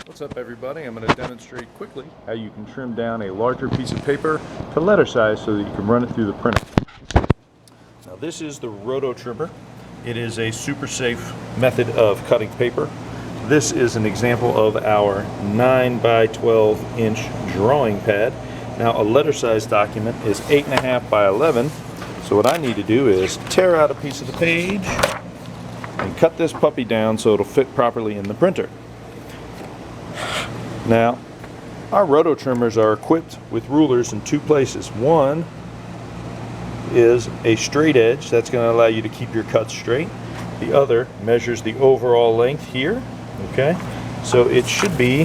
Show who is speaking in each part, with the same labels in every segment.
Speaker 1: What's up everybody? I'm going to demonstrate quickly how you can trim down a larger piece of paper to letter size so that you can run it through the printer. Now this is the Rototrimmer. It is a super safe method of cutting paper. This is an example of our 9 by 12 inch drawing pad. Now a letter size document is 8.5 by 11. So what I need to do is tear out a piece of the page and cut this puppy down so it'll fit properly in the printer. Now, our Rototrimmers are equipped with rulers in two places. One is a straight edge that's going to allow you to keep your cuts straight. The other measures the overall length here. Okay, so it should be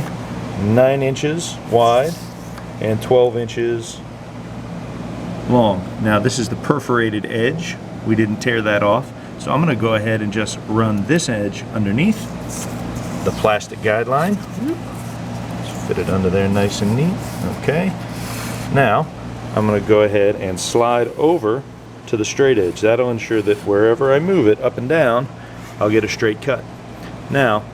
Speaker 1: 9 inches wide and 12 inches long. Now this is the perforated edge. We didn't tear that off. So I'm going to go ahead and just run this edge underneath the plastic guideline. Fit it under there nice and neat. Okay. Now I'm going to go ahead and slide over to the straight edge. That'll ensure that wherever I move it up and down, I'll get a straight cut. Now,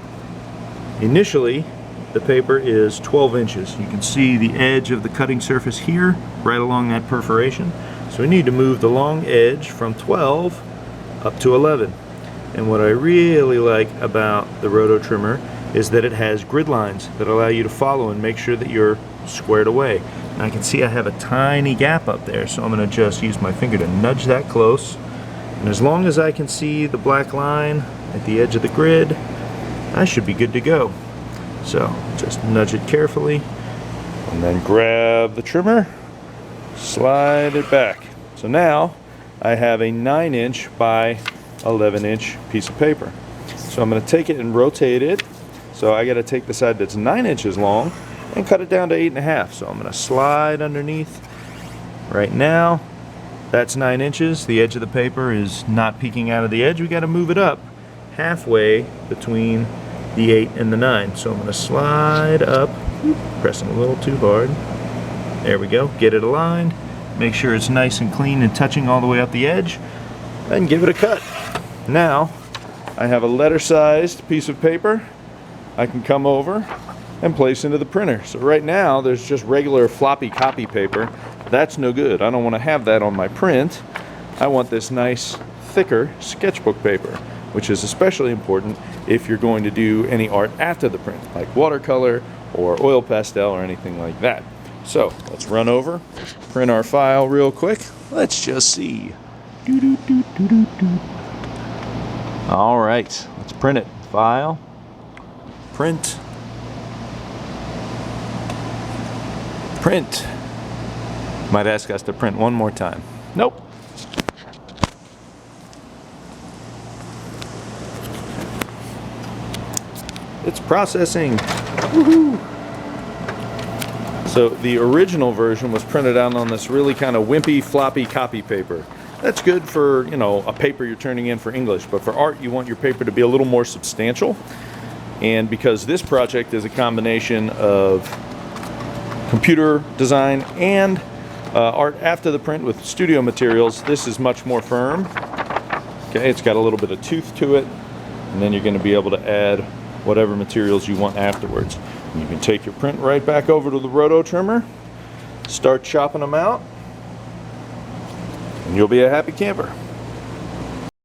Speaker 1: initially the paper is 12 inches. You can see the edge of the cutting surface here, right along that perforation. So we need to move the long edge from 12 up to 11. And what I really like about the Rototrimmer is that it has grid lines that allow you to follow and make sure that you're squared away. And I can see I have a tiny gap up there, so I'm going to just use my finger to nudge that close. And as long as I can see the black line at the edge of the grid, I should be good to go. So just nudge it carefully and then grab the trimmer, slide it back. So now I have a 9 inch by 11 inch piece of paper. So I'm going to take it and rotate it. So I got to take the side that's 9 inches long and cut it down to 8.5. So I'm going to slide underneath. Right now, that's 9 inches. The edge of the paper is not peeking out of the edge. We got to move it up halfway between the 8 and the 9. So I'm going to slide up, pressing a little too hard. There we go. Get it aligned. Make sure it's nice and clean and touching all the way up the edge, and give it a cut. Now, I have a letter-sized piece of paper I can come over and place into the printer. So right now there's just regular floppy copy paper. That's no good. I don't want to have that on my print. I want this nice thicker sketchbook paper, which is especially important if you're going to do any art after the print, like watercolor or oil pastel or anything like that. So let's run over, print our file real quick. Let's just see. All right, let's print it. File. Print. Print. Might ask us to print one more time. Nope. It's processing. Woohoo! So the original version was printed out on this really kind of wimpy, floppy copy paper. That's good for, you know, a paper you're turning in for English, but for art you want your paper to be a little more substantial. And because this project is a combination of computer design and art after the print with studio materials, this is much more firm. Okay, it's got a little bit of tooth to it, and then you're going to be able to add whatever materials you want afterwards. And you can take your print right back over to the Rototrimmer, start chopping them out, and you'll be a happy camper.